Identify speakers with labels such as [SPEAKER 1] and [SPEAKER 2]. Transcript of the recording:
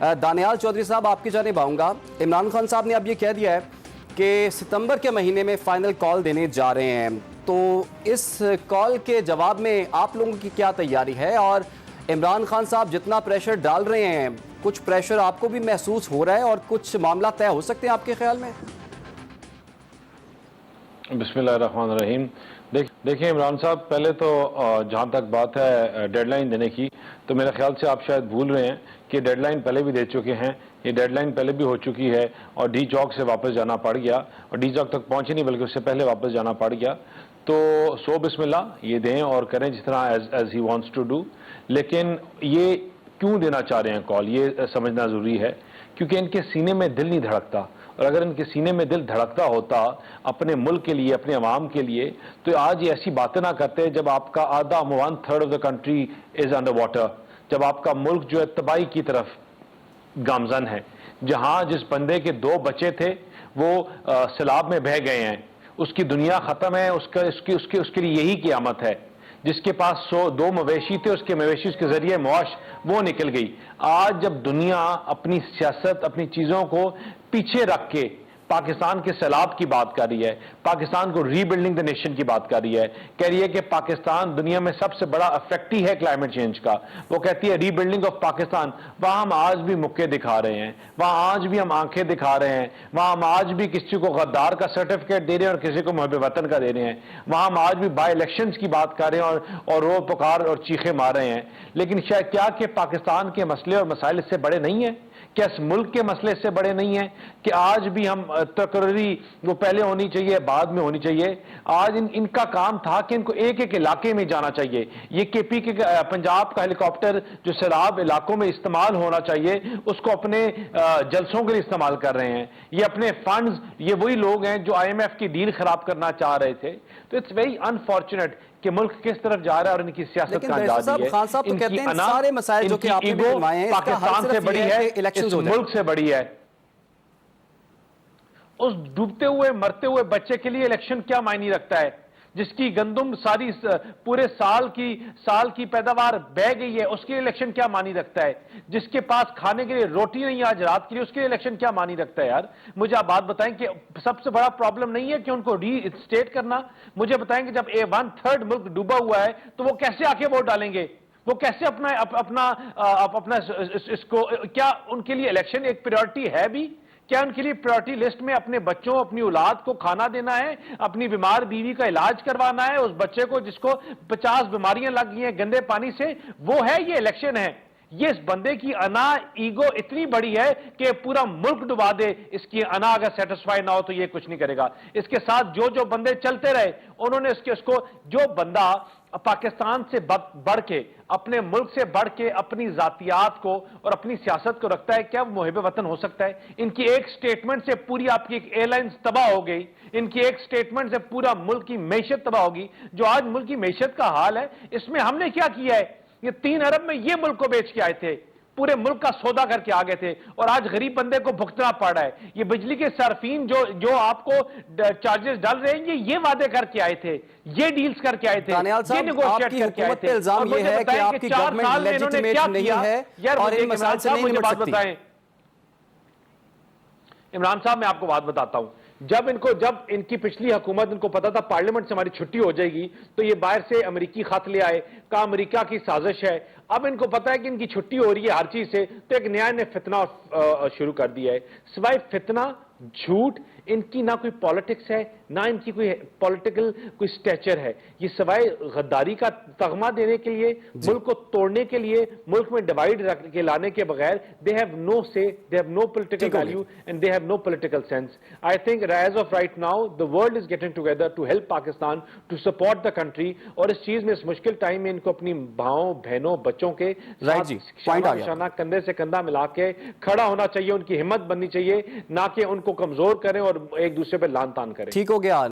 [SPEAKER 1] दानियाल चौधरी साहब, आपकी जानिब आऊँगा। इमरान खान साहब ने अब ये कह दिया है कि सितंबर के महीने में फाइनल कॉल देने जा रहे हैं, तो इस कॉल के जवाब में आप लोगों की क्या तैयारी है? और इमरान खान साहब जितना प्रेशर डाल रहे हैं, कुछ प्रेशर आपको भी महसूस हो रहा है और कुछ मामला तय हो सकते हैं आपके ख्याल में?
[SPEAKER 2] बिस्मिल्लाहिर्रहमानिर्रहीम। देखिए इमरान साहब, पहले तो जहाँ तक बात है डेडलाइन देने की, तो मेरे ख्याल से आप शायद भूल रहे हैं कि डेडलाइन पहले भी दे चुके हैं। ये डेडलाइन पहले भी हो चुकी है और डी चौक से वापस जाना पड़ गया, और डी चौक तक पहुँचे नहीं बल्कि उससे पहले वापस जाना पड़ गया। तो सो बिस्मिल्लाह, ये दें और करें जिस तरह as he wants to do. लेकिन ये क्यों देना चाह रहे हैं कॉल, ये समझना ज़रूरी है, क्योंकि इनके सीने में दिल नहीं धड़कता। और अगर इनके सीने में दिल धड़कता होता अपने मुल्क के लिए, अपने अवाम के लिए, तो आज ये ऐसी बातें ना करते जब आपका आधा 1/3 of the country is under water, जब आपका मुल्क जो है तबाही की तरफ गामजन है, जहां जिस बंदे के 2 बच्चे थे वो सैलाब में बह गए हैं, उसकी दुनिया खत्म है, उसके लिए यही क़यामत है। जिसके पास 2 मवेशी थे, उसके मवेशी के जरिए मुआश वो निकल गई। आज जब दुनिया अपनी सियासत, अपनी चीजों को पीछे रख के पाकिस्तान के सैलाब की बात कर रही है, पाकिस्तान को रीबिल्डिंग द नेशन की बात कर रही है, कह रही है कि पाकिस्तान दुनिया में सबसे बड़ा अफेक्टी है क्लाइमेट चेंज का, वो कहती है रीबिल्डिंग ऑफ पाकिस्तान, वहां हम आज भी मुक्के दिखा रहे हैं, वहां आज भी हम आंखें दिखा रहे हैं, वहां हम आज भी किसी को गद्दार का सर्टिफिकेट दे रहे हैं और किसी को मुहब्बे वतन का दे रहे हैं, वहां हम आज भी बाई इलेक्शन की बात कर रहे हैं और रो पुकार और चीखे मार रहे हैं। लेकिन शायद क्या कि पाकिस्तान के मसले और मसाइल इससे बड़े नहीं है? क्या इस मुल्क के मसले इससे बड़े नहीं है कि आज भी हम तकरीरी वो पहले होनी चाहिए, बाद में होनी चाहिए? आज इनका काम था कि इनको एक एक इलाके में जाना चाहिए। ये केपी के पंजाब का हेलीकॉप्टर जो सैलाब इलाकों में इस्तेमाल होना चाहिए, उसको अपने जलसों के लिए इस्तेमाल कर रहे हैं। ये अपने फंड्स, ये वही लोग हैं जो IMF की डील खराब करना चाह रहे थे। तो इट्स वेरी अनफॉर्चुनेट कि मुल्क किस तरफ जा रहा है और इनकी सियासत का अंदाज है।
[SPEAKER 1] खान साहब तो कहते हैं सारे मसाइल जो कि आपने भी गिनवाए हैं,
[SPEAKER 2] पाकिस्तान से बड़ी है, इस मुल्क से बड़ी है। उस डूबते हुए मरते हुए बच्चे के लिए इलेक्शन क्या मायने रखता है? जिसकी गंदुम सारी पूरे साल की पैदावार बह गई है, उसके लिए इलेक्शन क्या मानी रखता है? जिसके पास खाने के लिए रोटी नहीं आज रात के लिए, उसके लिए इलेक्शन क्या मानी रखता है? यार मुझे आप बात बताएं कि सबसे बड़ा प्रॉब्लम नहीं है कि उनको रीस्टेट करना। मुझे बताएं कि जब 1/3 मुल्क डूबा हुआ है तो वो कैसे आके वोट डालेंगे? वो कैसे अपना इसको, क्या उनके लिए इलेक्शन एक प्रायोरिटी है भी? क्या उनके लिए प्रायोरिटी लिस्ट में अपने बच्चों, अपनी औलाद को खाना देना है, अपनी बीमार बीवी का इलाज करवाना है, उस बच्चे को जिसको 50 बीमारियां लग गई हैं गंदे पानी से? वो है ये इलेक्शन है? ये इस बंदे की अना ईगो इतनी बड़ी है कि पूरा मुल्क डुबा दे। इसकी अना अगर सेटिस्फाई ना हो तो ये कुछ नहीं करेगा। इसके साथ जो बंदे चलते रहे, उन्होंने उसको जो बंदा पाकिस्तान से बढ़ के, अपने मुल्क से बढ़ के अपनी जातियात को और अपनी सियासत को रखता है, क्या वो मुहिब वतन हो सकता है? इनकी एक स्टेटमेंट से पूरी आपकी एक एयरलाइंस तबाह हो गई, इनकी एक स्टेटमेंट से पूरा मुल्क की मैशत तबाह होगी। जो आज मुल्क की मैशत का हाल है, इसमें हमने क्या किया है? ये 3 अरब में ये मुल्क को बेच के आए थे, पूरे मुल्क का सौदा करके आ गए थे, और आज गरीब बंदे को भुगतना पड़ रहा है। ये बिजली के सर्फिन जो आपको चार्जेस डाल रहे हैं, ये वादे करके आए थे, ये डील्स करके आए थे, ये नेगोशिएट करके आए थे।
[SPEAKER 1] इल्जाम ये है कि आपकी गवर्नमेंट लेजिटिमेट नहीं है और इन मसाइल से नहीं निपट सकती।
[SPEAKER 2] इमरान साहब, मैं आपको बात बताता हूं, जब इनकी पिछली हुकूमत, इनको पता था पार्लियामेंट से हमारी छुट्टी हो जाएगी, तो ये बाहर से अमेरिकी खत ले आए, कहा अमेरिका की साजिश है। अब इनको पता है कि इनकी छुट्टी हो रही है हर चीज से, तो एक नया ने फितना शुरू कर दिया है। सिवाय फितना, झूठ, इनकी ना कोई पॉलिटिक्स है, ना इनकी कोई पॉलिटिकल कोई स्टेचर है। ये सिवाय गद्दारी का तगमा देने के लिए, मुल्क को तोड़ने के लिए, मुल्क में डिवाइड रख के लाने के बगैर, दे have no say, they have no political value and they have no political sense. I think as of right now the world is getting together to help Pakistan, to support the country. और इस चीज में, इस मुश्किल time में, इनको अपनी भावों, बहनों, बच्चों के निशाना कंधे से कंधा मिला के खड़ा होना चाहिए। उनकी हिम्मत बननी चाहिए, ना कि उनको कमजोर करें और एक दूसरे पर लान तान करें।
[SPEAKER 1] ठीक हो गया।